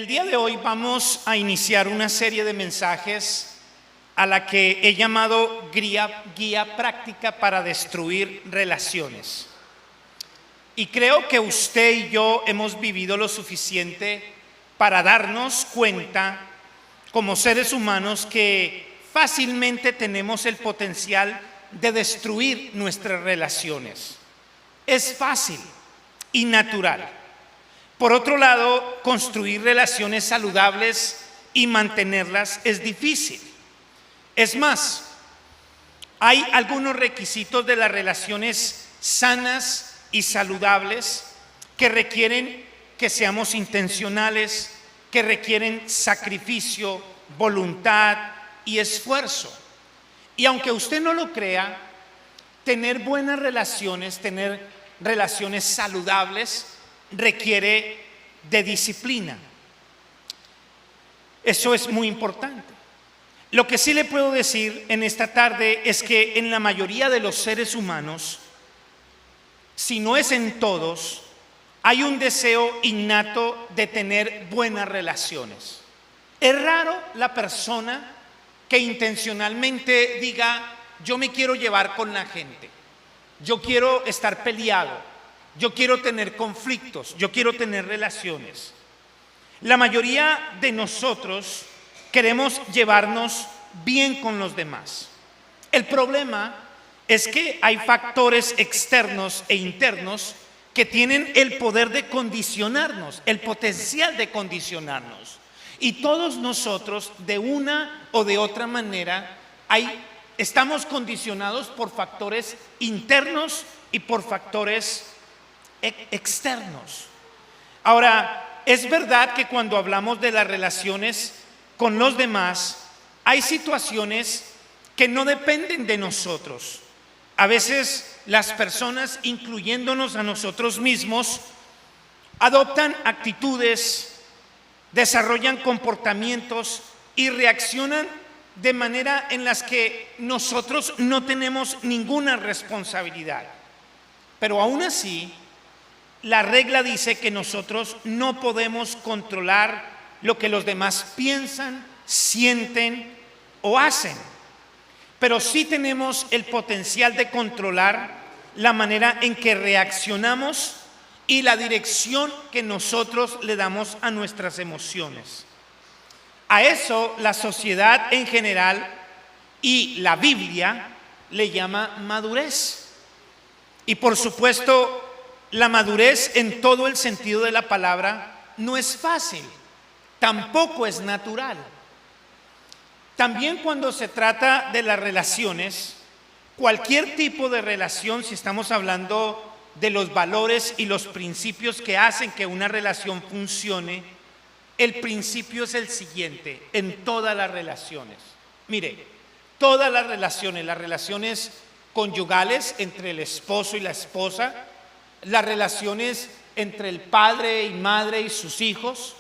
El día de hoy vamos a iniciar una serie de mensajes a la que he llamado guía práctica para destruir relaciones. Y creo que usted y yo hemos vivido lo suficiente para darnos cuenta como seres humanos que fácilmente tenemos el potencial de destruir nuestras relaciones. Es fácil y natural. Por otro lado, construir relaciones saludables y mantenerlas es difícil. Es más, hay algunos requisitos de las relaciones sanas y saludables que requieren que seamos intencionales, que requieren sacrificio, voluntad y esfuerzo. Y aunque usted no lo crea, tener buenas relaciones, tener relaciones saludables, requiere de disciplina. Eso es muy importante. Lo que sí le puedo decir en esta tarde es que en la mayoría de los seres humanos, si no es en todos, hay un deseo innato de tener buenas relaciones. Es raro la persona que intencionalmente diga: yo me quiero llevar con la gente, yo quiero estar peleado, yo quiero tener conflictos, yo quiero tener relaciones. La mayoría de nosotros queremos llevarnos bien con los demás. El problema es que hay factores externos e internos que tienen el poder de condicionarnos, el potencial de condicionarnos. Y todos nosotros, de una o de otra manera, estamos condicionados por factores internos y por factores externos. Ahora, es verdad que cuando hablamos de las relaciones con los demás, hay situaciones que no dependen de nosotros. A veces las personas, incluyéndonos a nosotros mismos, adoptan actitudes, desarrollan comportamientos y reaccionan de manera en las que nosotros no tenemos ninguna responsabilidad. Pero aún así, la regla dice que nosotros no podemos controlar lo que los demás piensan, sienten o hacen, pero sí tenemos el potencial de controlar la manera en que reaccionamos y la dirección que nosotros le damos a nuestras emociones. A eso la sociedad en general y la Biblia le llama madurez. Y por supuesto, la madurez en todo el sentido de la palabra no es fácil, tampoco es natural. También cuando se trata de las relaciones, cualquier tipo de relación, si estamos hablando de los valores y los principios que hacen que una relación funcione, el principio es el siguiente en todas las relaciones. Mire, todas las relaciones conyugales entre el esposo y la esposa, las relaciones entre el padre y madre y sus hijos,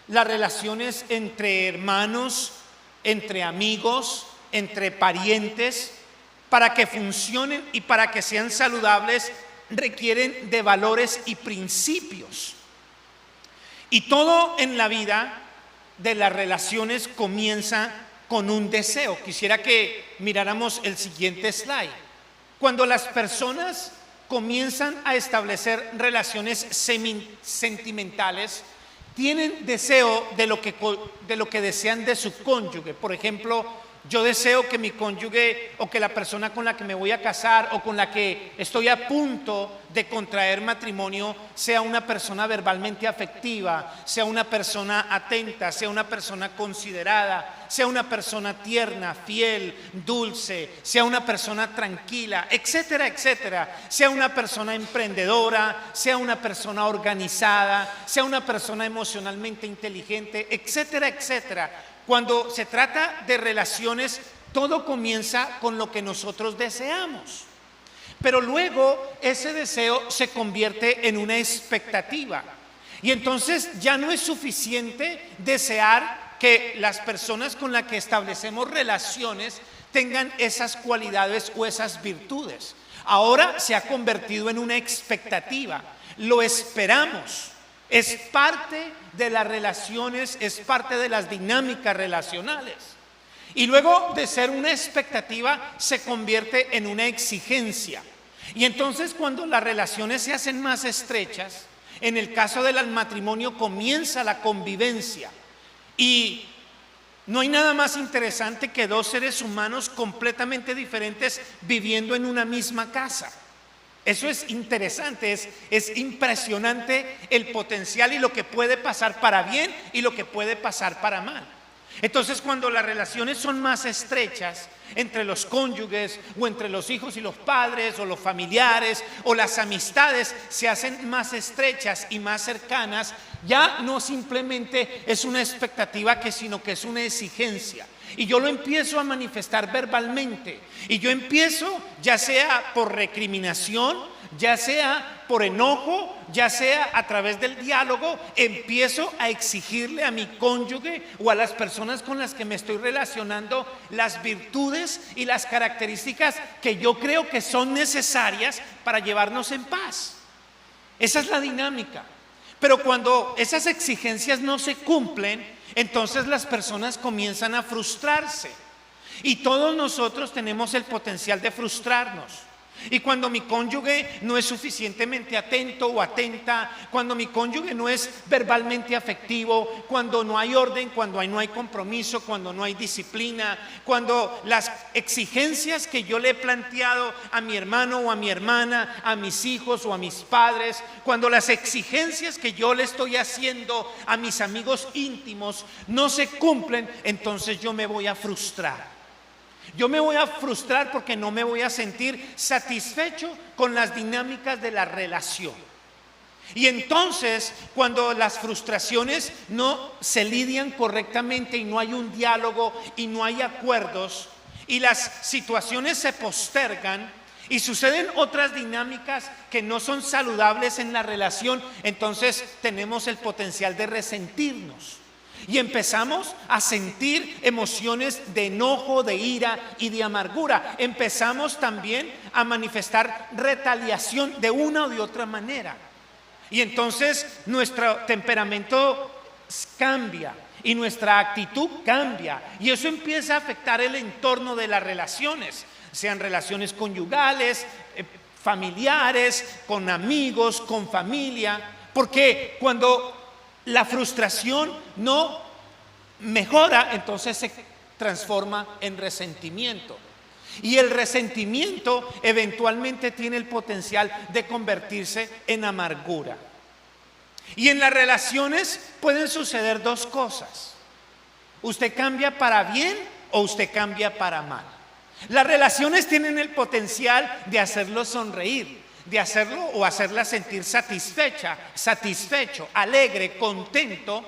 las relaciones entre hermanos, entre amigos, entre parientes, para que funcionen y para que sean saludables, requieren de valores y principios. Y todo en la vida de las relaciones comienza con un deseo. Quisiera que miráramos el siguiente slide. Cuando las personas comienzan a establecer relaciones sentimentales, tienen deseo de lo que desean de su cónyuge. Por ejemplo, yo deseo que mi cónyuge o que la persona con la que me voy a casar o con la que estoy a punto de contraer matrimonio sea una persona verbalmente afectiva, sea una persona atenta, sea una persona considerada, sea una persona tierna, fiel, dulce, sea una persona tranquila, etcétera, etcétera, sea una persona emprendedora, sea una persona organizada, sea una persona emocionalmente inteligente, etcétera, etcétera. Cuando se trata de relaciones, todo comienza con lo que nosotros deseamos. Pero luego ese deseo se convierte en una expectativa. Y entonces ya no es suficiente desear que las personas con las que establecemos relaciones tengan esas cualidades o esas virtudes. Ahora se ha convertido en una expectativa. Lo esperamos. Es parte de las relaciones, es parte de las dinámicas relacionales. Y luego de ser una expectativa se convierte en una exigencia. Y entonces cuando las relaciones se hacen más estrechas, en el caso del matrimonio comienza la convivencia. Y no hay nada más interesante que dos seres humanos completamente diferentes viviendo en una misma casa. Eso es interesante, es impresionante el potencial y lo que puede pasar para bien y lo que puede pasar para mal. Entonces, cuando las relaciones son más estrechas entre los cónyuges o entre los hijos y los padres o los familiares o las amistades se hacen más estrechas y más cercanas, ya no simplemente es una expectativa sino que es una exigencia. Y yo lo empiezo a manifestar verbalmente. Y yo empiezo, ya sea por recriminación, ya sea por enojo, ya sea a través del diálogo, empiezo a exigirle a mi cónyuge o a las personas con las que me estoy relacionando las virtudes y las características que yo creo que son necesarias para llevarnos en paz. Esa es la dinámica. Pero cuando esas exigencias no se cumplen, entonces las personas comienzan a frustrarse. Y todos nosotros tenemos el potencial de frustrarnos. Y cuando mi cónyuge no es suficientemente atento o atenta, cuando mi cónyuge no es verbalmente afectivo, cuando no hay orden, cuando no hay compromiso, cuando no hay disciplina, cuando las exigencias que yo le he planteado a mi hermano o a mi hermana, a mis hijos o a mis padres, cuando las exigencias que yo le estoy haciendo a mis amigos íntimos no se cumplen, entonces yo me voy a frustrar. Yo me voy a frustrar porque no me voy a sentir satisfecho con las dinámicas de la relación. Y entonces, cuando las frustraciones no se lidian correctamente y no hay un diálogo y no hay acuerdos y las situaciones se postergan y suceden otras dinámicas que no son saludables en la relación, entonces tenemos el potencial de resentirnos. Y empezamos a sentir emociones de enojo, de ira y de amargura. Empezamos también a manifestar retaliación de una o de otra manera. Y entonces nuestro temperamento cambia y nuestra actitud cambia. Y eso empieza a afectar el entorno de las relaciones, sean relaciones conyugales, familiares, con amigos, con familia. Porque cuando la frustración no mejora, entonces se transforma en resentimiento. Y el resentimiento eventualmente tiene el potencial de convertirse en amargura. Y en las relaciones pueden suceder dos cosas. Usted cambia para bien o usted cambia para mal. Las relaciones tienen el potencial de hacerlo sonreír, de hacerlo o hacerla sentir satisfecho, alegre, contento,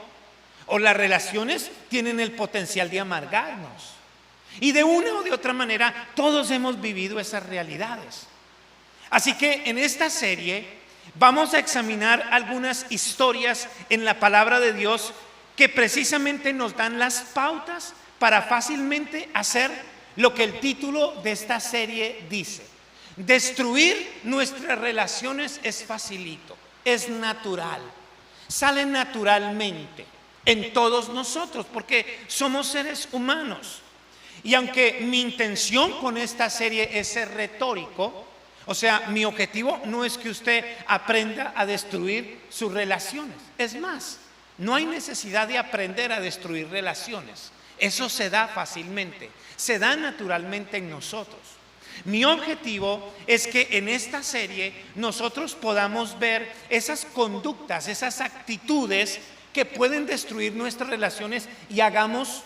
o las relaciones tienen el potencial de amargarnos. Y de una o de otra manera todos hemos vivido esas realidades. Así que en esta serie vamos a examinar algunas historias en la palabra de Dios que precisamente nos dan las pautas para fácilmente hacer lo que el título de esta serie dice. Destruir nuestras relaciones es facilito, es natural, sale naturalmente en todos nosotros porque somos seres humanos. Y aunque mi intención con esta serie es ser retórico, o sea, mi objetivo no es que usted aprenda a destruir sus relaciones. Es más, no hay necesidad de aprender a destruir relaciones. Eso se da fácilmente, se da naturalmente en nosotros. Mi objetivo es que en esta serie nosotros podamos ver esas conductas, esas actitudes que pueden destruir nuestras relaciones y hagamos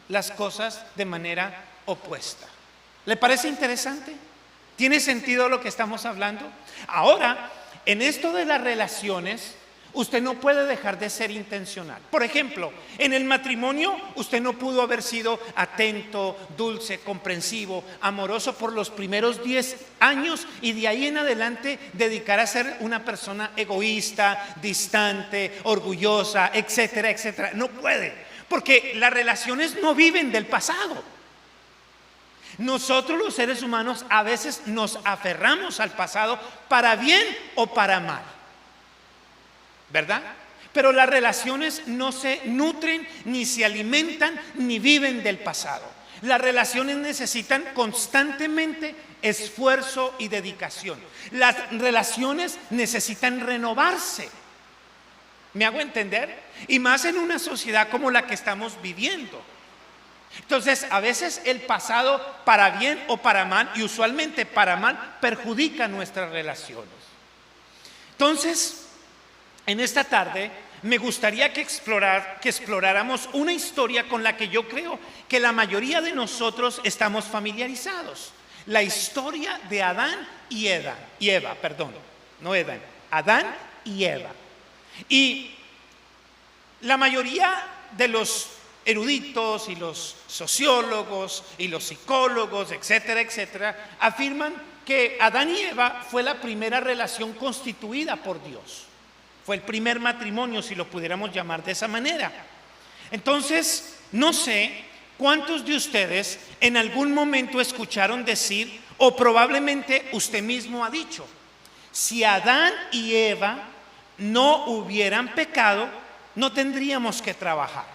las cosas de manera opuesta. ¿Le parece interesante? ¿Tiene sentido lo que estamos hablando? Ahora, en esto de las relaciones, usted no puede dejar de ser intencional. Por ejemplo, en el matrimonio usted no pudo haber sido atento, dulce, comprensivo, amoroso por los primeros 10 años y de ahí en adelante dedicar a ser una persona egoísta, distante, orgullosa, etcétera, etcétera. No puede, porque las relaciones no viven del pasado. Nosotros los seres humanos a veces nos aferramos al pasado para bien o para mal. ¿verdad? Pero las relaciones no se nutren, ni se alimentan, ni viven del pasado. Las relaciones necesitan constantemente esfuerzo y dedicación. Las relaciones necesitan renovarse. ¿Me hago entender? Y más en una sociedad como la que estamos viviendo. Entonces, a veces el pasado, para bien o para mal, y usualmente para mal, perjudica nuestras relaciones. Entonces, en esta tarde me gustaría que exploráramos una historia con la que yo creo que la mayoría de nosotros estamos familiarizados. La historia de Adán y Eva. Adán y Eva. Y la mayoría de los eruditos y los sociólogos y los psicólogos, etcétera, etcétera, afirman que Adán y Eva fue la primera relación constituida por Dios. Fue el primer matrimonio, si lo pudiéramos llamar de esa manera. Entonces, no sé cuántos de ustedes en algún momento escucharon decir, o probablemente usted mismo ha dicho, si Adán y Eva no hubieran pecado, no tendríamos que trabajar.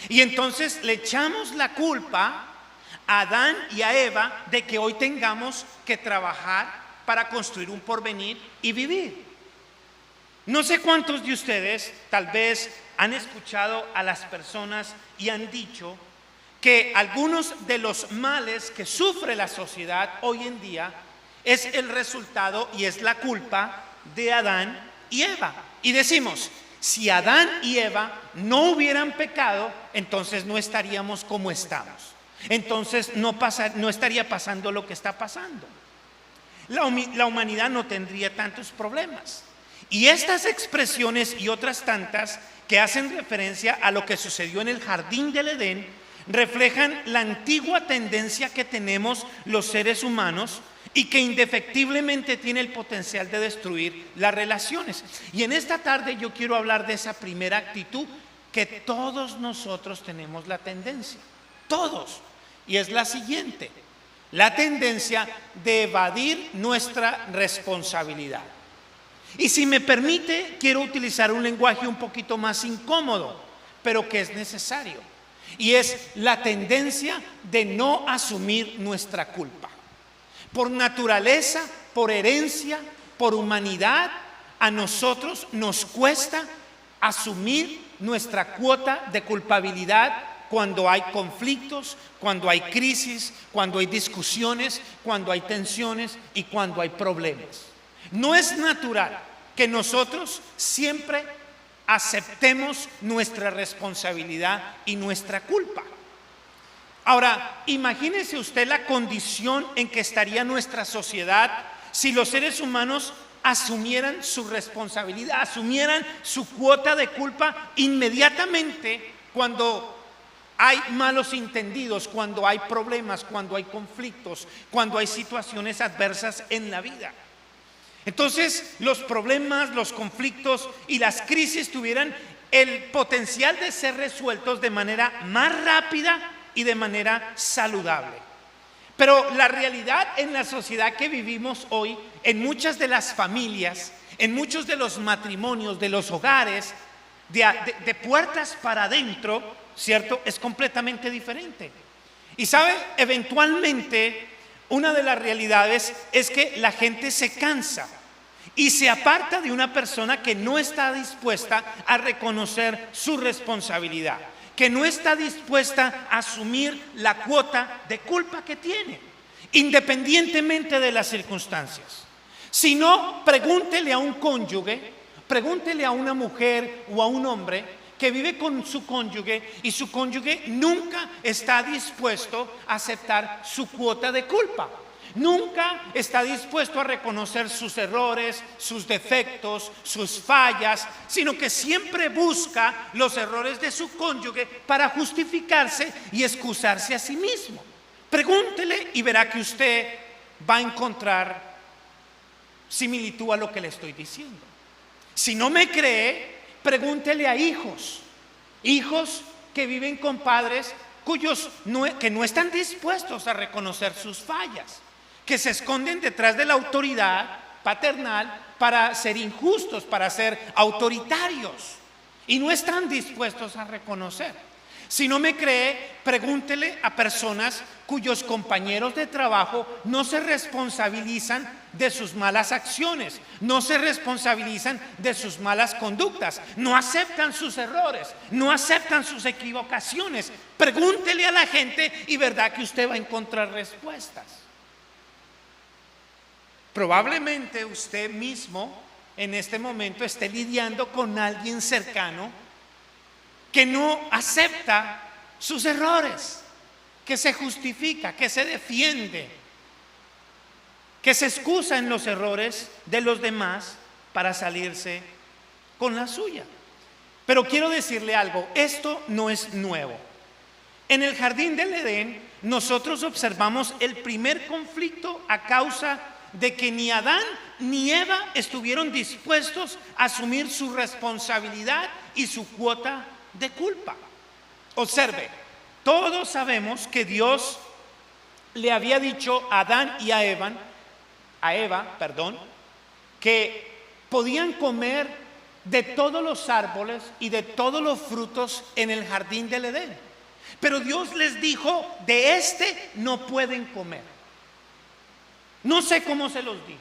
Y entonces le echamos la culpa a Adán y a Eva de que hoy tengamos que trabajar para construir un porvenir y vivir. No sé cuántos de ustedes tal vez han escuchado a las personas y han dicho que algunos de los males que sufre la sociedad hoy en día es el resultado y es la culpa de Adán y Eva. Y decimos, si Adán y Eva no hubieran pecado, entonces no estaríamos como estamos. Entonces no estaría pasando lo que está pasando. La humanidad no tendría tantos problemas. Y estas expresiones y otras tantas que hacen referencia a lo que sucedió en el jardín del Edén reflejan la antigua tendencia que tenemos los seres humanos y que indefectiblemente tiene el potencial de destruir las relaciones. Y en esta tarde yo quiero hablar de esa primera actitud que todos nosotros tenemos la tendencia, todos, y es la siguiente: la tendencia de evadir nuestra responsabilidad. Y si me permite, quiero utilizar un lenguaje un poquito más incómodo, pero que es necesario, y es la tendencia de no asumir nuestra culpa. Por naturaleza, por herencia, por humanidad, a nosotros nos cuesta asumir nuestra cuota de culpabilidad cuando hay conflictos, cuando hay crisis, cuando hay discusiones, cuando hay tensiones y cuando hay problemas. No es natural que nosotros siempre aceptemos nuestra responsabilidad y nuestra culpa. Ahora, imagínese usted la condición en que estaría nuestra sociedad si los seres humanos asumieran su responsabilidad, asumieran su cuota de culpa inmediatamente cuando hay malos entendidos, cuando hay problemas, cuando hay conflictos, cuando hay situaciones adversas en la vida. Entonces, los problemas, los conflictos y las crisis tuvieran el potencial de ser resueltos de manera más rápida y de manera saludable. Pero la realidad en la sociedad que vivimos hoy, en muchas de las familias, en muchos de los matrimonios, de los hogares, de puertas para adentro, ¿cierto?, es completamente diferente. Y sabe, eventualmente una de las realidades es que la gente se cansa y se aparta de una persona que no está dispuesta a reconocer su responsabilidad, que no está dispuesta a asumir la cuota de culpa que tiene, independientemente de las circunstancias. Si no, pregúntele a un cónyuge, pregúntele a una mujer o a un hombre que vive con su cónyuge y su cónyuge nunca está dispuesto a aceptar su cuota de culpa. Nunca está dispuesto a reconocer sus errores, sus defectos, sus fallas, sino que siempre busca los errores de su cónyuge para justificarse y excusarse a sí mismo. Pregúntele y verá que usted va a encontrar similitud a lo que le estoy diciendo. Si no me cree, pregúntele a hijos que viven con padres que no están dispuestos a reconocer sus fallas, que se esconden detrás de la autoridad paternal para ser injustos, para ser autoritarios. Y no están dispuestos a reconocer. Si no me cree, pregúntele a personas cuyos compañeros de trabajo no se responsabilizan de sus malas acciones, no se responsabilizan de sus malas conductas, no aceptan sus errores, no aceptan sus equivocaciones. Pregúntele a la gente y verdad que usted va a encontrar respuestas. Probablemente usted mismo en este momento esté lidiando con alguien cercano que no acepta sus errores, que se justifica, que se defiende, que se excusa en los errores de los demás para salirse con la suya. Pero quiero decirle algo, esto no es nuevo. En el jardín del Edén nosotros observamos el primer conflicto a causa de que ni Adán ni Eva estuvieron dispuestos a asumir su responsabilidad y su cuota de culpa. Observe, todos sabemos que Dios le había dicho a Adán y a Eva, que podían comer de todos los árboles y de todos los frutos en el jardín del Edén. Pero Dios les dijo, de este no pueden comer. No sé cómo se los dijo.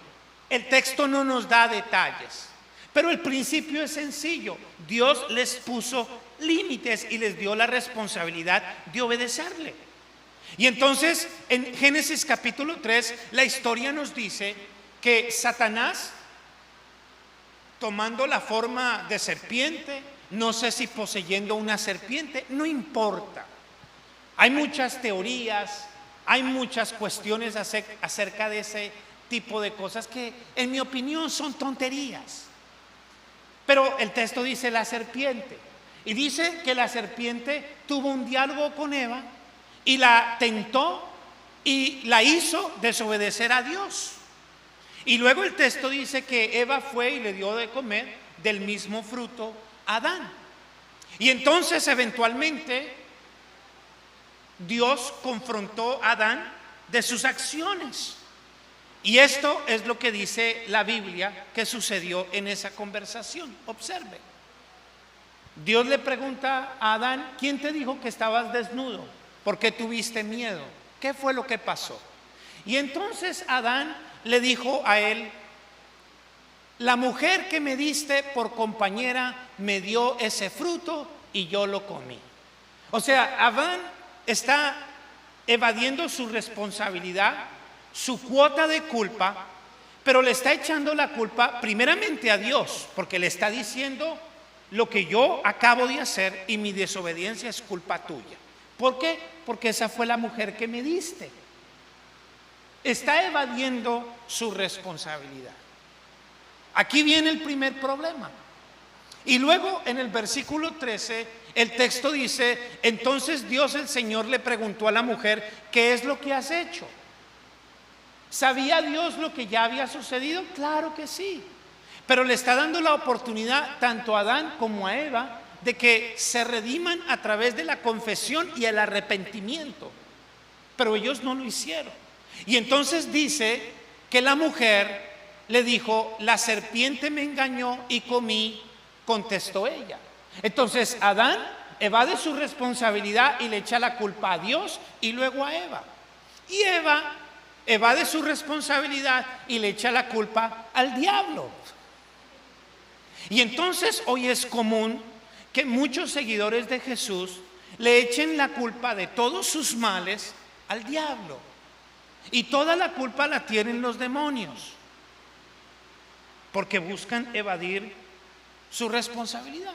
El texto no nos da detalles. Pero el principio es sencillo. Dios les puso límites y les dio la responsabilidad de obedecerle. Y entonces en Génesis capítulo 3 la historia nos dice que Satanás, tomando la forma de serpiente, no sé si poseyendo una serpiente, no importa. Hay muchas teorías, hay muchas cuestiones acerca de ese tipo de cosas que en mi opinión son tonterías. Pero el texto dice la serpiente, y dice que la serpiente tuvo un diálogo con Eva y la tentó y la hizo desobedecer a Dios. Y luego el texto dice que Eva fue y le dio de comer del mismo fruto a Adán. Y entonces eventualmente Dios confrontó a Adán de sus acciones. Y esto es lo que dice la Biblia que sucedió en esa conversación. Observe. Dios le pregunta a Adán, ¿quién te dijo que estabas desnudo? ¿Por qué tuviste miedo? ¿Qué fue lo que pasó? Y entonces Adán le dijo a él, la mujer que me diste por compañera me dio ese fruto y yo lo comí. O sea, Adán está evadiendo su responsabilidad, su cuota de culpa, pero le está echando la culpa primeramente a Dios, porque le está diciendo lo que yo acabo de hacer y mi desobediencia es culpa tuya. ¿Por qué? Porque esa fue la mujer que me diste. Está evadiendo su responsabilidad. Aquí viene el primer problema. Y luego en el versículo 13 el texto dice, entonces Dios el Señor le preguntó a la mujer, ¿qué es lo que has hecho? ¿Sabía Dios lo que ya había sucedido? Claro que sí. Pero le está dando la oportunidad tanto a Adán como a Eva de que se rediman a través de la confesión y el arrepentimiento. Pero ellos no lo hicieron. Y entonces dice que la mujer le dijo, la serpiente me engañó y comí, contestó ella. Entonces Adán evade su responsabilidad y le echa la culpa a Dios y luego a Eva. Y Eva evade su responsabilidad y le echa la culpa al diablo. Y entonces hoy es común que muchos seguidores de Jesús le echen la culpa de todos sus males al diablo. Y toda la culpa la tienen los demonios, porque buscan evadir su responsabilidad.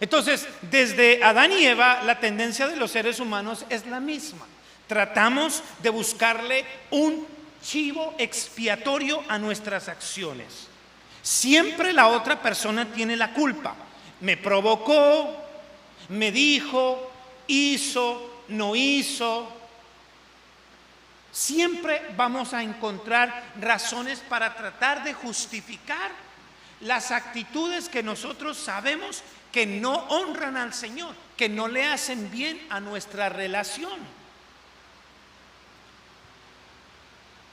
Entonces, desde Adán y Eva, la tendencia de los seres humanos es la misma. Tratamos de buscarle un chivo expiatorio a nuestras acciones. Siempre la otra persona tiene la culpa. Me provocó, me dijo, hizo, no hizo. Siempre vamos a encontrar razones para tratar de justificar las actitudes que nosotros sabemos que no honran al Señor, que no le hacen bien a nuestra relación.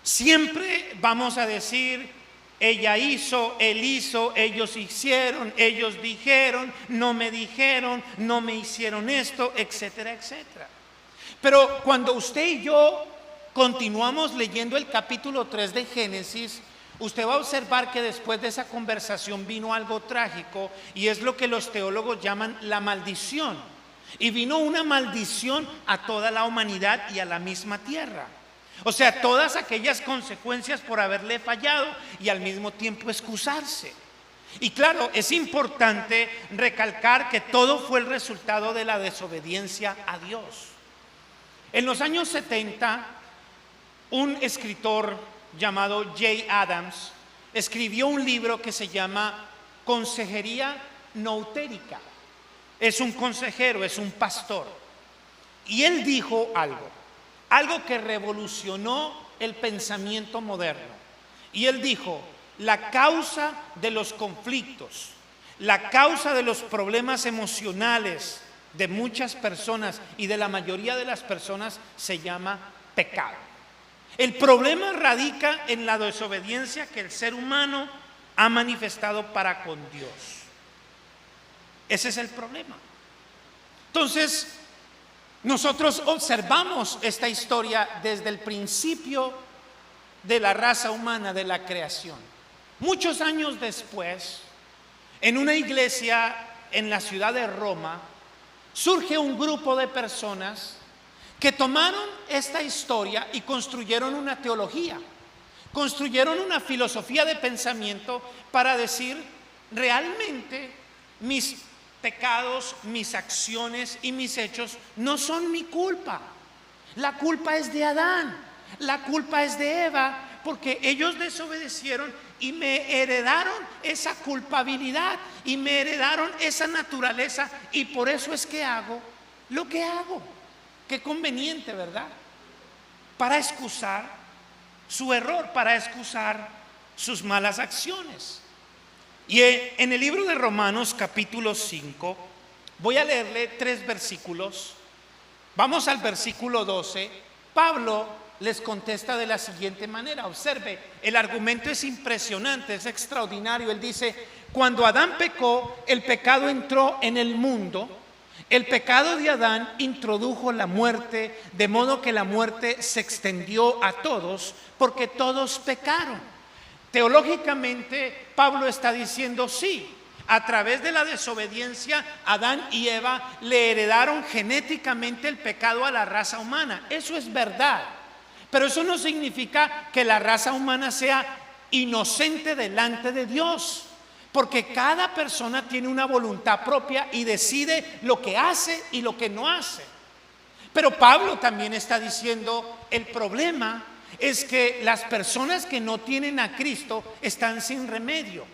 Siempre vamos a decir, ella hizo, él hizo, ellos hicieron, ellos dijeron, no me hicieron esto, etcétera, etcétera. Pero cuando usted y yo continuamos leyendo el capítulo 3 de Génesis, usted va a observar que después de esa conversación vino algo trágico, y es lo que los teólogos llaman la maldición. Y vino una maldición a toda la humanidad y a la misma tierra. O sea, todas aquellas consecuencias por haberle fallado y al mismo tiempo excusarse. Y claro, es importante recalcar que todo fue el resultado de la desobediencia a Dios. En los años 70, un escritor llamado Jay Adams escribió un libro que se llama Consejería Noutérica. Es un consejero, es un pastor. Y él dijo algo que revolucionó el pensamiento moderno. Y él dijo: la causa de los conflictos, la causa de los problemas emocionales de muchas personas y de la mayoría de las personas se llama pecado. El problema radica en la desobediencia que el ser humano ha manifestado para con Dios. Ese es el problema. Entonces, nosotros observamos esta historia desde el principio de la raza humana, de la creación. Muchos años después, en una iglesia en la ciudad de Roma, surge un grupo de personas que tomaron esta historia y construyeron una teología, construyeron una filosofía de pensamiento para decir: realmente mis pecados, mis acciones y mis hechos no son mi culpa. La culpa es de Adán, la culpa es de Eva, porque ellos desobedecieron y me heredaron esa culpabilidad y me heredaron esa naturaleza, y por eso es que hago lo que hago. Qué conveniente, ¿verdad? Para excusar su error, para excusar sus malas acciones. Y en el libro de Romanos capítulo 5 voy a leerle 3 versículos. Vamos al versículo 12. Pablo les contesta de la siguiente manera. Observe, el argumento es impresionante, es extraordinario. Él dice: cuando Adán pecó, el pecado entró en el mundo. El pecado de Adán introdujo la muerte, de modo que la muerte se extendió a todos, porque todos pecaron. Teológicamente, Pablo está diciendo: sí, a través de la desobediencia, Adán y Eva le heredaron genéticamente el pecado a la raza humana. Eso es verdad, pero eso no significa que la raza humana sea inocente delante de Dios, porque cada persona tiene una voluntad propia y decide lo que hace y lo que no hace. Pero Pablo también está diciendo: el problema es que las personas que no tienen a Cristo están sin remedio.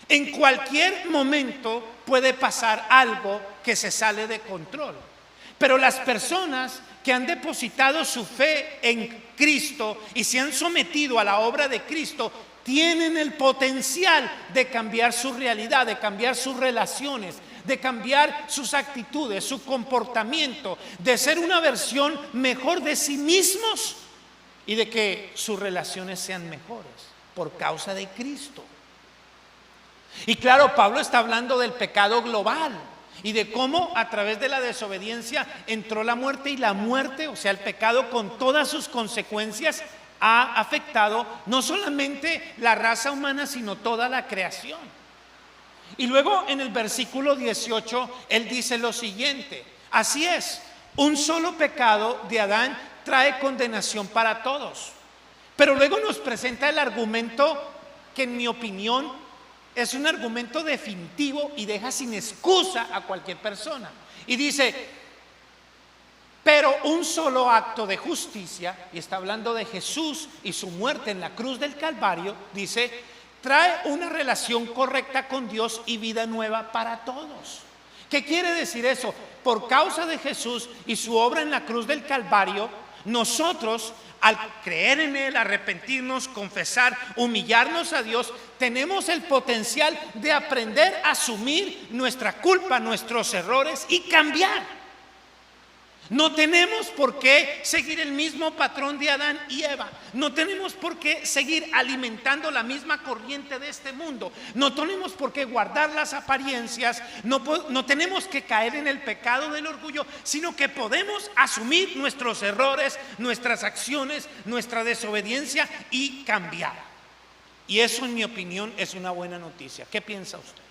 En cualquier momento puede pasar algo que se sale de control. Pero las personas que han depositado su fe en Cristo y se han sometido a la obra de Cristo tienen el potencial de cambiar su realidad, de cambiar sus relaciones, de cambiar sus actitudes, su comportamiento, de ser una versión mejor de sí mismos y de que sus relaciones sean mejores por causa de Cristo. Y claro, Pablo está hablando del pecado global y de cómo a través de la desobediencia entró la muerte, y la muerte, o sea, el pecado con todas sus consecuencias, ha afectado no solamente la raza humana, sino toda la creación. Y luego en el versículo 18 él dice lo siguiente: así es, un solo pecado de Adán trae condenación para todos. Pero luego nos presenta el argumento que, en mi opinión, es un argumento definitivo y deja sin excusa a cualquier persona. Y dice: pero un solo acto de justicia, y está hablando de Jesús y su muerte en la cruz del Calvario, dice, trae una relación correcta con Dios y vida nueva para todos. ¿Qué quiere decir eso? Por causa de Jesús y su obra en la cruz del Calvario, nosotros, al creer en Él, arrepentirnos, confesar, humillarnos a Dios, tenemos el potencial de aprender a asumir nuestra culpa, nuestros errores y cambiar. No tenemos por qué seguir el mismo patrón de Adán y Eva. No tenemos por qué seguir alimentando la misma corriente de este mundo. No tenemos por qué guardar las apariencias. No tenemos que caer en el pecado del orgullo, sino que podemos asumir nuestros errores, nuestras acciones, nuestra desobediencia y cambiar. Y eso, en mi opinión, es una buena noticia. ¿Qué piensa usted?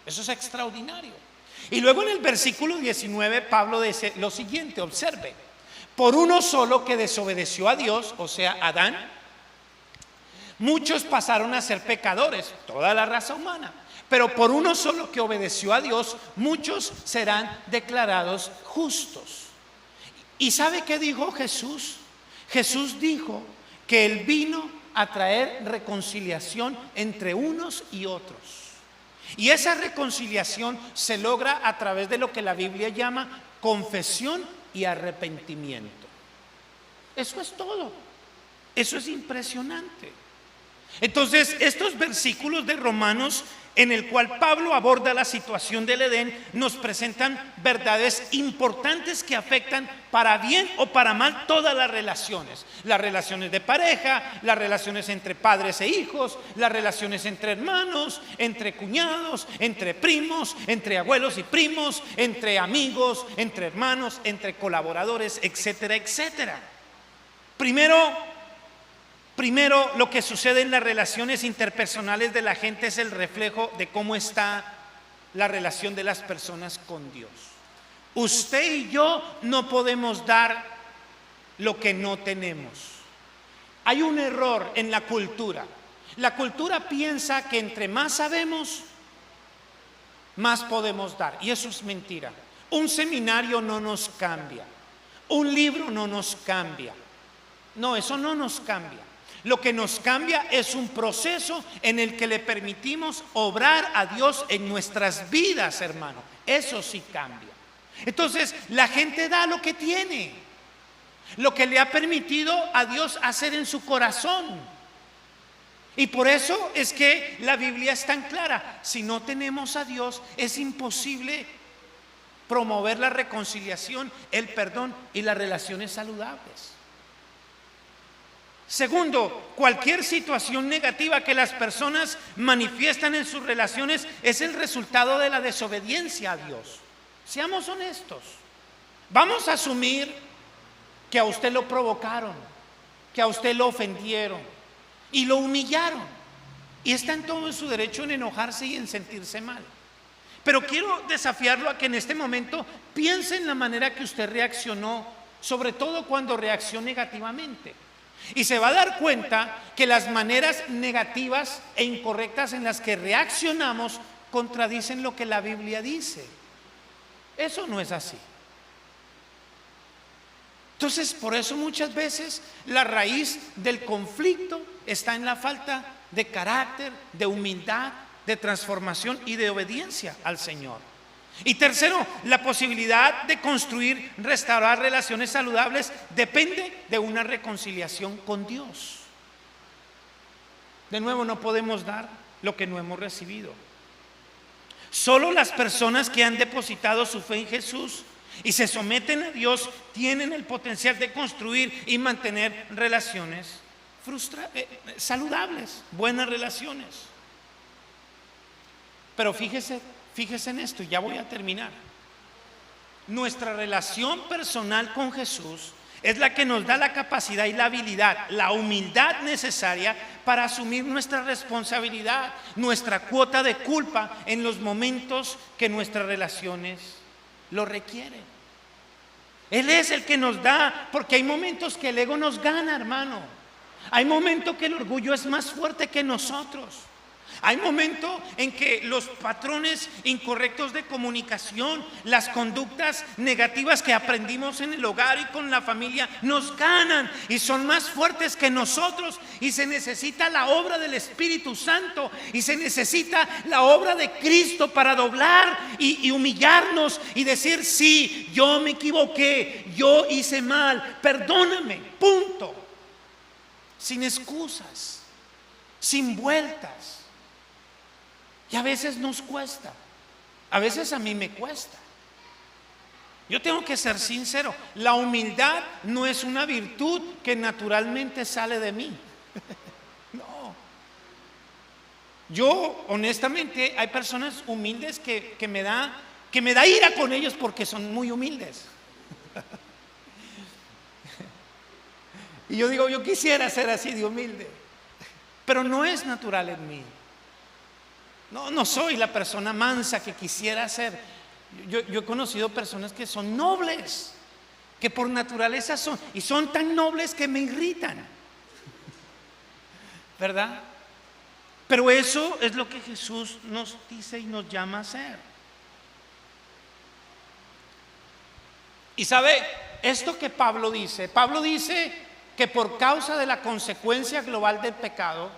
Eso es extraordinario. Y luego en el versículo 19 Pablo dice lo siguiente, observe: por uno solo que desobedeció a Dios, o sea, Adán, muchos pasaron a ser pecadores, toda la raza humana. Pero por uno solo que obedeció a Dios, muchos serán declarados justos. ¿Y sabe qué dijo Jesús? Jesús dijo que Él vino a traer reconciliación entre unos y otros. Y esa reconciliación se logra a través de lo que la Biblia llama confesión y arrepentimiento. Eso es todo. Eso es impresionante. Entonces, estos versículos de Romanos, en el cual Pablo aborda la situación del Edén, nos presentan verdades importantes que afectan para bien o para mal todas las relaciones de pareja, las relaciones entre padres e hijos, las relaciones entre hermanos, entre cuñados, entre primos, entre abuelos y primos, entre amigos, entre hermanos, entre colaboradores, etcétera, etcétera. Primero, lo que sucede en las relaciones interpersonales de la gente es el reflejo de cómo está la relación de las personas con Dios. Usted y yo no podemos dar lo que no tenemos. Hay un error en la cultura. La cultura piensa que entre más sabemos, más podemos dar. Y eso es mentira. Un seminario no nos cambia. Un libro no nos cambia. No, eso no nos cambia. Lo que nos cambia es un proceso en el que le permitimos obrar a Dios en nuestras vidas, hermano. Eso sí cambia. Entonces, la gente da lo que tiene, lo que le ha permitido a Dios hacer en su corazón. Y por eso es que la Biblia es tan clara. Si no tenemos a Dios, es imposible promover la reconciliación, el perdón y las relaciones saludables. Segundo, cualquier situación negativa que las personas manifiestan en sus relaciones es el resultado de la desobediencia a Dios. Seamos honestos. Vamos a asumir que a usted lo provocaron, que a usted lo ofendieron y lo humillaron. Y está en todo su derecho en enojarse y en sentirse mal. Pero quiero desafiarlo a que en este momento piense en la manera que usted reaccionó, sobre todo cuando reaccionó negativamente. Y se va a dar cuenta que las maneras negativas e incorrectas en las que reaccionamos contradicen lo que la Biblia dice. Eso no es así. Entonces, por eso muchas veces la raíz del conflicto está en la falta de carácter, de humildad, de transformación y de obediencia al Señor. Y tercero, la posibilidad de construir, restaurar relaciones saludables depende de una reconciliación con Dios. De nuevo, no podemos dar lo que no hemos recibido. Solo las personas que han depositado su fe en Jesús y se someten a Dios tienen el potencial de construir y mantener relaciones saludables, buenas relaciones. Pero fíjese en esto, y ya voy a terminar. Nuestra relación personal con Jesús es la que nos da la capacidad y la habilidad, la humildad necesaria para asumir nuestra responsabilidad, nuestra cuota de culpa en los momentos que nuestras relaciones lo requieren. Él es el que nos da, porque hay momentos que el ego nos gana, hermano. Hay momentos que el orgullo es más fuerte que nosotros. Hay momentos en que los patrones incorrectos de comunicación, las conductas negativas que aprendimos en el hogar y con la familia nos ganan y son más fuertes que nosotros, y se necesita la obra del Espíritu Santo y se necesita la obra de Cristo para doblar y humillarnos y decir: sí, yo me equivoqué, yo hice mal, perdóname, punto. Sin excusas, sin vueltas. Y a veces nos cuesta, a veces a mí me cuesta. Yo tengo que ser sincero, la humildad no es una virtud que naturalmente sale de mí. No. Yo, honestamente, hay personas humildes que me da ira con ellos porque son muy humildes. Y yo digo, yo quisiera ser así de humilde, pero no es natural en mí. No soy la persona mansa que quisiera ser. Yo he conocido personas que son nobles, que por naturaleza son, y son tan nobles que me irritan, ¿verdad? Pero eso es lo que Jesús nos dice y nos llama a hacer. Y sabe, esto que Pablo dice que por causa de la consecuencia global del pecado,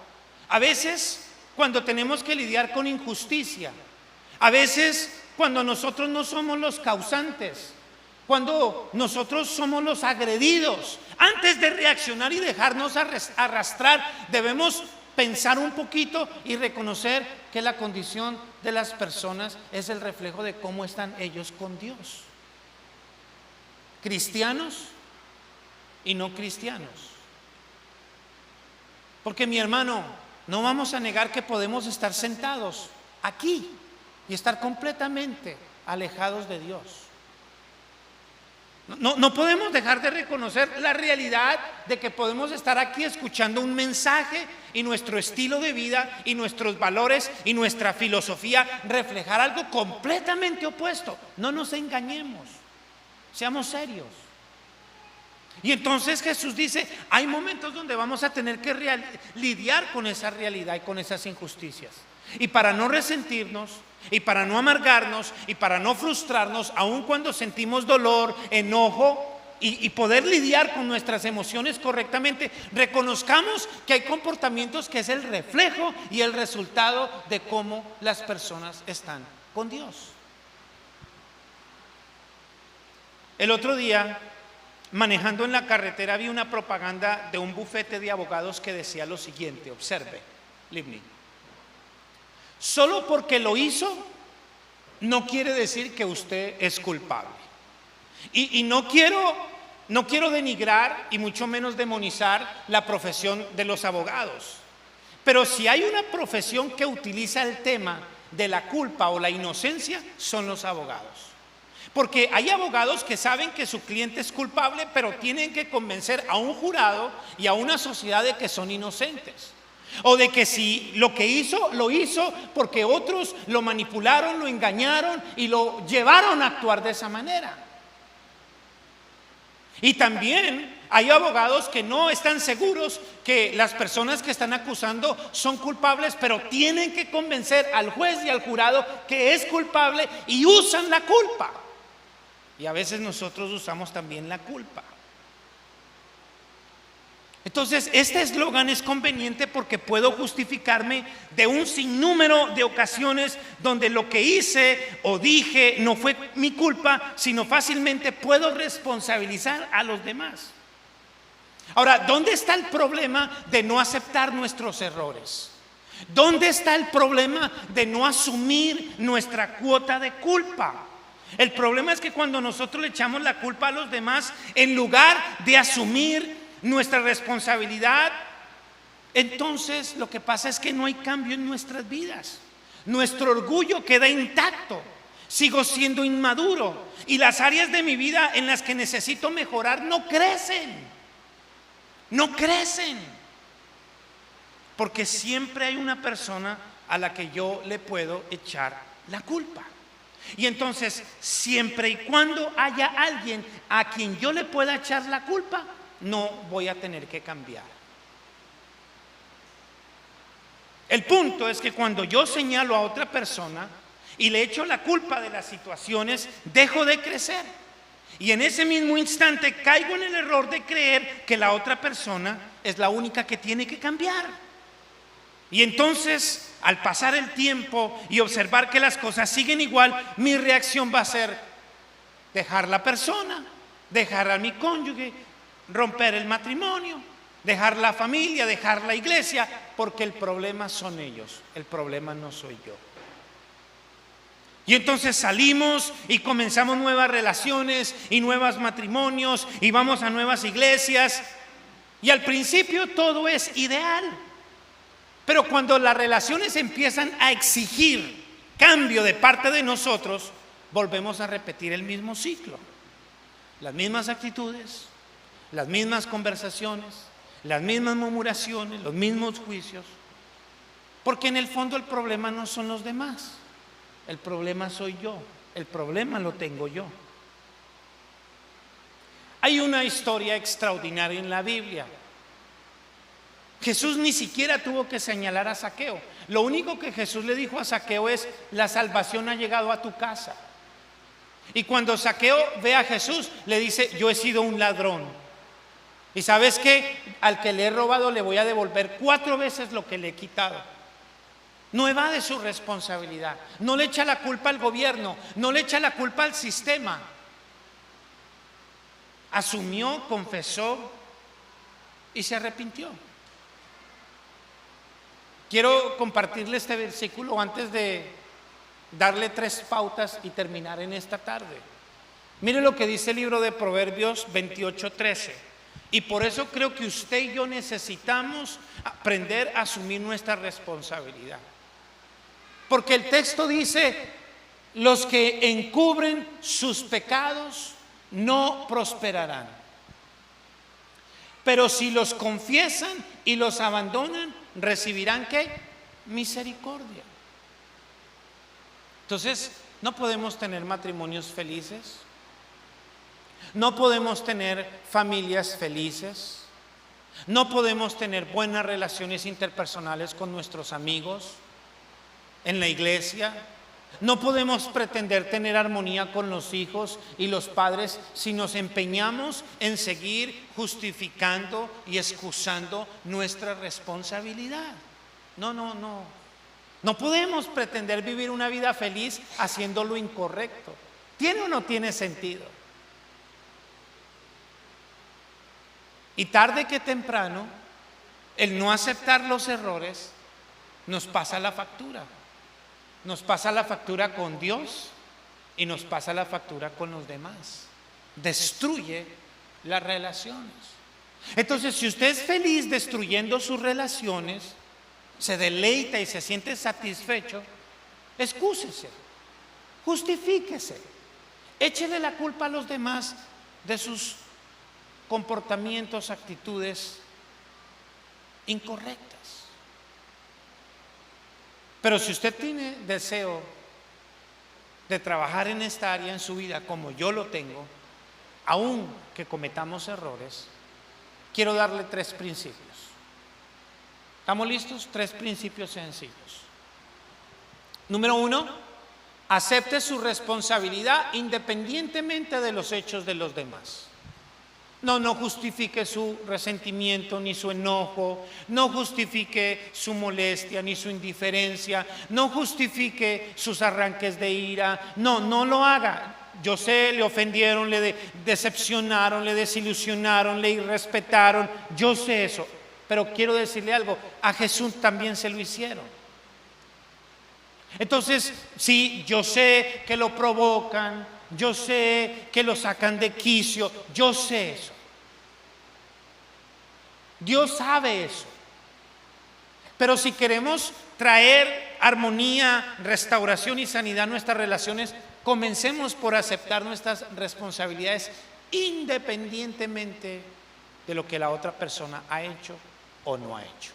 a veces cuando tenemos que lidiar con injusticia, a veces cuando nosotros no somos los causantes, cuando nosotros somos los agredidos, antes de reaccionar y dejarnos arrastrar, debemos pensar un poquito y reconocer que la condición de las personas es el reflejo de cómo están ellos con Dios. Cristianos y no cristianos. Porque mi hermano, no vamos a negar que podemos estar sentados aquí y estar completamente alejados de Dios. No podemos dejar de reconocer la realidad de que podemos estar aquí escuchando un mensaje y nuestro estilo de vida y nuestros valores y nuestra filosofía reflejar algo completamente opuesto. No nos engañemos, seamos serios. Y entonces Jesús dice, hay momentos donde vamos a tener que lidiar con esa realidad y con esas injusticias. Y para no resentirnos, y para no amargarnos, y para no frustrarnos, aun cuando sentimos dolor, enojo, y poder lidiar con nuestras emociones correctamente, reconozcamos que hay comportamientos que es el reflejo y el resultado de cómo las personas están con Dios. El otro día, manejando en la carretera, vi una propaganda de un bufete de abogados que decía lo siguiente, observe, Livni. Solo porque lo hizo, no quiere decir que usted es culpable. Y no quiero denigrar y mucho menos demonizar la profesión de los abogados. Pero si hay una profesión que utiliza el tema de la culpa o la inocencia, son los abogados. Porque hay abogados que saben que su cliente es culpable, pero tienen que convencer a un jurado y a una sociedad de que son inocentes. O de que si lo que hizo, lo hizo porque otros lo manipularon, lo engañaron y lo llevaron a actuar de esa manera. Y también hay abogados que no están seguros que las personas que están acusando son culpables, pero tienen que convencer al juez y al jurado que es culpable y usan la culpa. Y a veces nosotros usamos también la culpa. Entonces, este eslogan es conveniente porque puedo justificarme de un sinnúmero de ocasiones donde lo que hice o dije no fue mi culpa, sino fácilmente puedo responsabilizar a los demás. Ahora, ¿dónde está el problema de no aceptar nuestros errores? ¿Dónde está el problema de no asumir nuestra cuota de culpa? El problema es que cuando nosotros le echamos la culpa a los demás, en lugar de asumir nuestra responsabilidad, entonces lo que pasa es que no hay cambio en nuestras vidas. Nuestro orgullo queda intacto, sigo siendo inmaduro y las áreas de mi vida en las que necesito mejorar no crecen, porque siempre hay una persona a la que yo le puedo echar la culpa. Y entonces, siempre y cuando haya alguien a quien yo le pueda echar la culpa, no voy a tener que cambiar. El punto es que cuando yo señalo a otra persona y le echo la culpa de las situaciones, dejo de crecer. Y en ese mismo instante caigo en el error de creer que la otra persona es la única que tiene que cambiar. Y entonces, al pasar el tiempo y observar que las cosas siguen igual, mi reacción va a ser dejar la persona, dejar a mi cónyuge, romper el matrimonio, dejar la familia, dejar la iglesia, porque el problema son ellos, el problema no soy yo. Y entonces salimos y comenzamos nuevas relaciones y nuevos matrimonios y vamos a nuevas iglesias. Y al principio todo es ideal. Pero cuando las relaciones empiezan a exigir cambio de parte de nosotros, volvemos a repetir el mismo ciclo. Las mismas actitudes, las mismas conversaciones, las mismas murmuraciones, los mismos juicios. Porque en el fondo el problema no son los demás. El problema soy yo, el problema lo tengo yo. Hay una historia extraordinaria en la Biblia. Jesús ni siquiera tuvo que señalar a Zaqueo. Lo único que Jesús le dijo a Zaqueo es: la salvación ha llegado a tu casa. Y cuando Zaqueo ve a Jesús, le dice: yo he sido un ladrón. Y ¿sabes qué? Al que le he robado le voy a devolver 4 veces lo que le he quitado. No evade su responsabilidad, no le echa la culpa al gobierno, no le echa la culpa al sistema. Asumió, confesó y se arrepintió. Quiero compartirle este versículo antes de darle 3 pautas y terminar en esta tarde. Mire lo que dice el libro de Proverbios 28:13. Y por eso creo que usted y yo necesitamos aprender a asumir nuestra responsabilidad. Porque el texto dice: los que encubren sus pecados no prosperarán. Pero si los confiesan y los abandonan, recibirán ¿qué? Misericordia. Entonces, no podemos tener matrimonios felices. No podemos tener familias felices. No podemos tener buenas relaciones interpersonales con nuestros amigos, en la iglesia. No podemos pretender tener armonía con los hijos y los padres si nos empeñamos en seguir justificando y excusando nuestra responsabilidad. No podemos pretender vivir una vida feliz haciendo lo incorrecto. ¿Tiene o no tiene sentido? Y tarde que temprano, el no aceptar los errores nos pasa la factura. Nos pasa la factura con Dios y nos pasa la factura con los demás. Destruye las relaciones. Entonces, si usted es feliz destruyendo sus relaciones, se deleita y se siente satisfecho, excúsese, justifíquese, échele la culpa a los demás de sus comportamientos, actitudes incorrectas. Pero si usted tiene deseo de trabajar en esta área en su vida como yo lo tengo, aun que cometamos errores, quiero darle 3 principios. ¿Estamos listos? 3 principios sencillos. Número 1, acepte su responsabilidad independientemente de los hechos de los demás. No justifique su resentimiento ni su enojo, no justifique su molestia ni su indiferencia, no justifique sus arranques de ira, no lo haga. Yo sé, le ofendieron, le decepcionaron, le desilusionaron, le irrespetaron, yo sé eso, pero quiero decirle algo: a Jesús también se lo hicieron. Entonces, sí, yo sé que lo provocan, yo sé que lo sacan de quicio, yo sé eso. Dios sabe eso. Pero si queremos traer armonía, restauración y sanidad a nuestras relaciones, comencemos por aceptar nuestras responsabilidades independientemente de lo que la otra persona ha hecho o no ha hecho.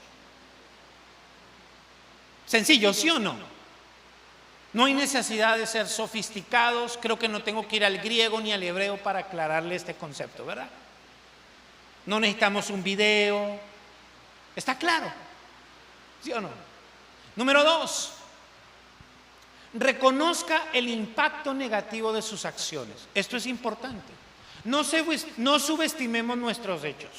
Sencillo, ¿sí o no? No hay necesidad de ser sofisticados. Creo que no tengo que ir al griego ni al hebreo para aclararle este concepto, ¿verdad? No necesitamos un video. ¿Está claro? ¿Sí o no? Número 2, reconozca el impacto negativo de sus acciones. Esto es importante. No subestimemos nuestros hechos.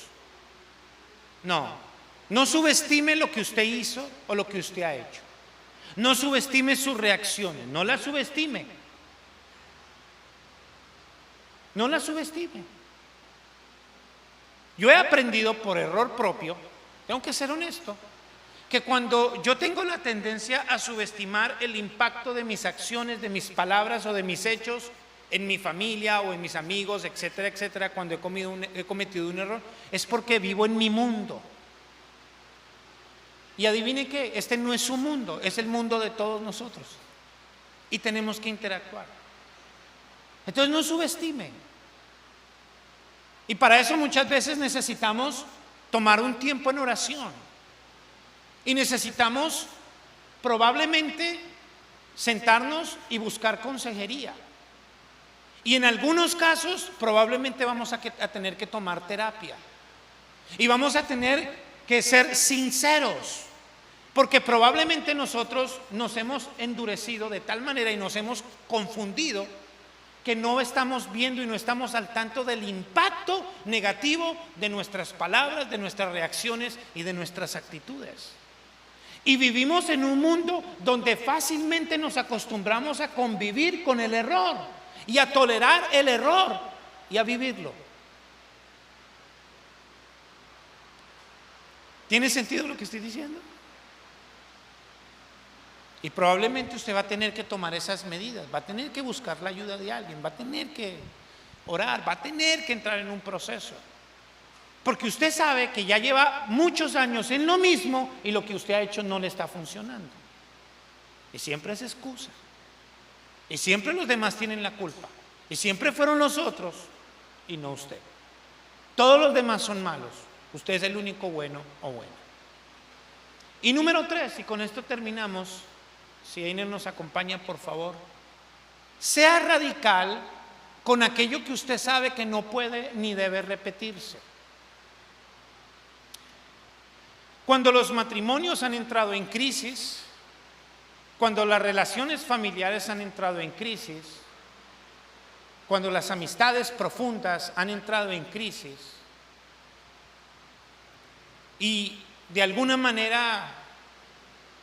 No subestime lo que usted hizo o lo que usted ha hecho. No subestime sus reacciones, no las subestime. No las subestime. Yo he aprendido por error propio, tengo que ser honesto, que cuando yo tengo la tendencia a subestimar el impacto de mis acciones, de mis palabras o de mis hechos en mi familia o en mis amigos, etcétera, etcétera, cuando he cometido un error, es porque vivo en mi mundo. Y adivine qué, este no es su mundo, es el mundo de todos nosotros. Y tenemos que interactuar. Entonces no subestime. Y para eso muchas veces necesitamos tomar un tiempo en oración. Y necesitamos probablemente sentarnos y buscar consejería. Y en algunos casos probablemente vamos a tener que tomar terapia. Y vamos a tener que ser sinceros. Porque probablemente nosotros nos hemos endurecido de tal manera y nos hemos confundido que no estamos viendo y no estamos al tanto del impacto negativo de nuestras palabras, de nuestras reacciones y de nuestras actitudes. Y vivimos en un mundo donde fácilmente nos acostumbramos a convivir con el error y a tolerar el error y a vivirlo. ¿Tiene sentido lo que estoy diciendo? Y probablemente usted va a tener que tomar esas medidas, va a tener que buscar la ayuda de alguien, va a tener que orar, va a tener que entrar en un proceso. Porque usted sabe que ya lleva muchos años en lo mismo y lo que usted ha hecho no le está funcionando. Y siempre es excusa. Y siempre los demás tienen la culpa. Y siempre fueron los otros y no usted. Todos los demás son malos. Usted es el único bueno o buena. Y número 3, y con esto terminamos. Si Einer nos acompaña, por favor. Sea radical con aquello que usted sabe que no puede ni debe repetirse. Cuando los matrimonios han entrado en crisis, cuando las relaciones familiares han entrado en crisis, cuando las amistades profundas han entrado en crisis y de alguna manera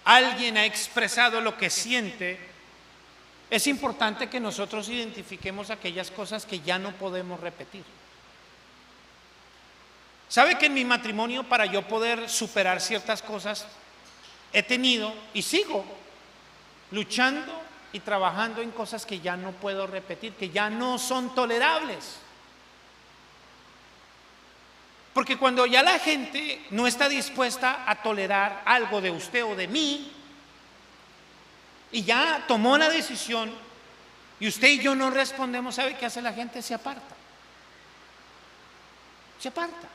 alguien ha expresado lo que siente, es importante que nosotros identifiquemos aquellas cosas que ya no podemos repetir. ¿Sabe que en mi matrimonio, para yo poder superar ciertas cosas, he tenido y sigo luchando y trabajando en cosas que ya no puedo repetir, que ya no son tolerables? Porque cuando ya la gente no está dispuesta a tolerar algo de usted o de mí, y ya tomó la decisión, y usted y yo no respondemos, ¿sabe qué hace la gente? Se aparta. Se aparta.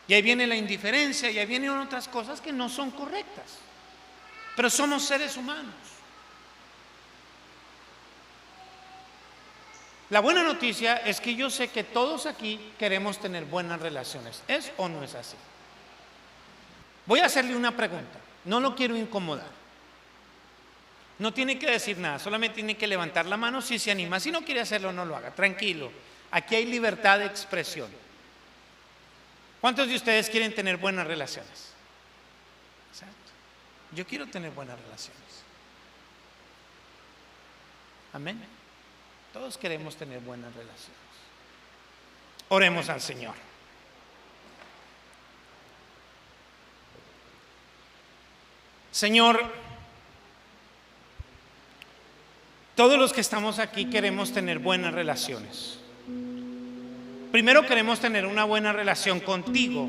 Y ahí viene la indiferencia, y ahí vienen otras cosas que no son correctas. Pero somos seres humanos. La buena noticia es que yo sé que todos aquí queremos tener buenas relaciones. ¿Es o no es así? Voy a hacerle una pregunta. No lo quiero incomodar. No tiene que decir nada, solamente tiene que levantar la mano si se anima. Si no quiere hacerlo, no lo haga. Tranquilo. Aquí hay libertad de expresión. ¿Cuántos de ustedes quieren tener buenas relaciones? Exacto. Yo quiero tener buenas relaciones. Amén. Todos queremos tener buenas relaciones. Oremos al Señor. Señor, todos los que estamos aquí queremos tener buenas relaciones. Primero queremos tener una buena relación contigo,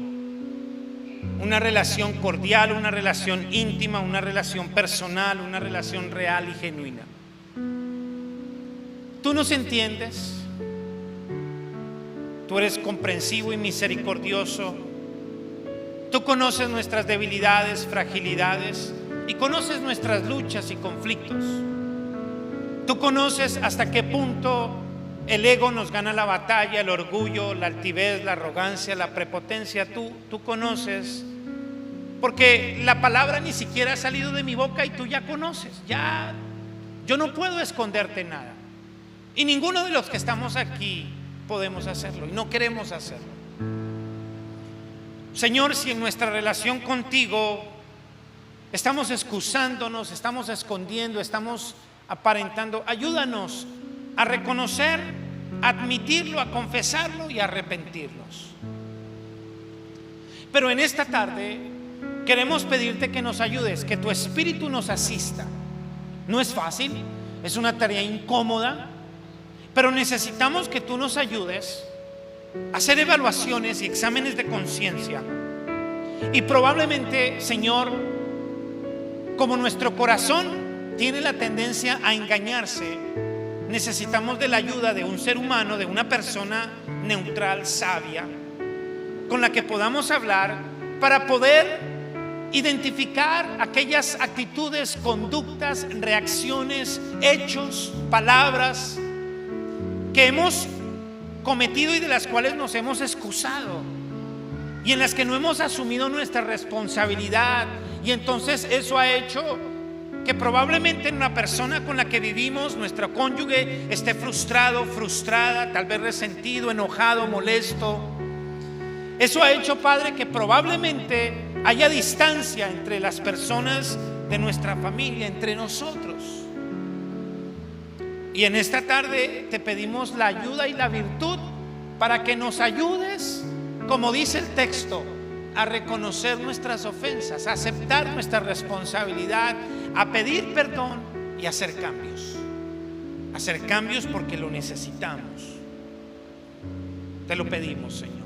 una relación cordial, una relación íntima, una relación personal, una relación real y genuina. Tú nos entiendes, tú eres comprensivo y misericordioso, tú conoces nuestras debilidades, fragilidades y conoces nuestras luchas y conflictos. Tú conoces hasta qué punto el ego nos gana la batalla, el orgullo, la altivez, la arrogancia, la prepotencia. Tú conoces, porque la palabra ni siquiera ha salido de mi boca y tú ya conoces. Ya, yo no puedo esconderte nada. Y ninguno de los que estamos aquí podemos hacerlo y no queremos hacerlo. Señor, si en nuestra relación contigo estamos excusándonos, estamos escondiendo, estamos aparentando, ayúdanos a reconocer, a admitirlo, a confesarlo y a arrepentirnos. Pero en esta tarde queremos pedirte que nos ayudes, que tu Espíritu nos asista. No es fácil, es una tarea incómoda, pero necesitamos que tú nos ayudes a hacer evaluaciones y exámenes de conciencia. Y probablemente, Señor, como nuestro corazón tiene la tendencia a engañarse, necesitamos de la ayuda de un ser humano, de una persona neutral, sabia, con la que podamos hablar para poder identificar aquellas actitudes, conductas, reacciones, hechos, palabras que hemos cometido y de las cuales nos hemos excusado y en las que no hemos asumido nuestra responsabilidad. Y entonces eso ha hecho que probablemente una persona con la que vivimos, nuestro cónyuge, esté frustrado, frustrada, tal vez resentido, enojado, molesto. Eso ha hecho, Padre, que probablemente haya distancia entre las personas de nuestra familia, entre nosotros. Y en esta tarde te pedimos la ayuda y la virtud para que nos ayudes, como dice el texto, a reconocer nuestras ofensas, a aceptar nuestra responsabilidad, a pedir perdón y a hacer cambios. Hacer cambios porque lo necesitamos. Te lo pedimos, Señor.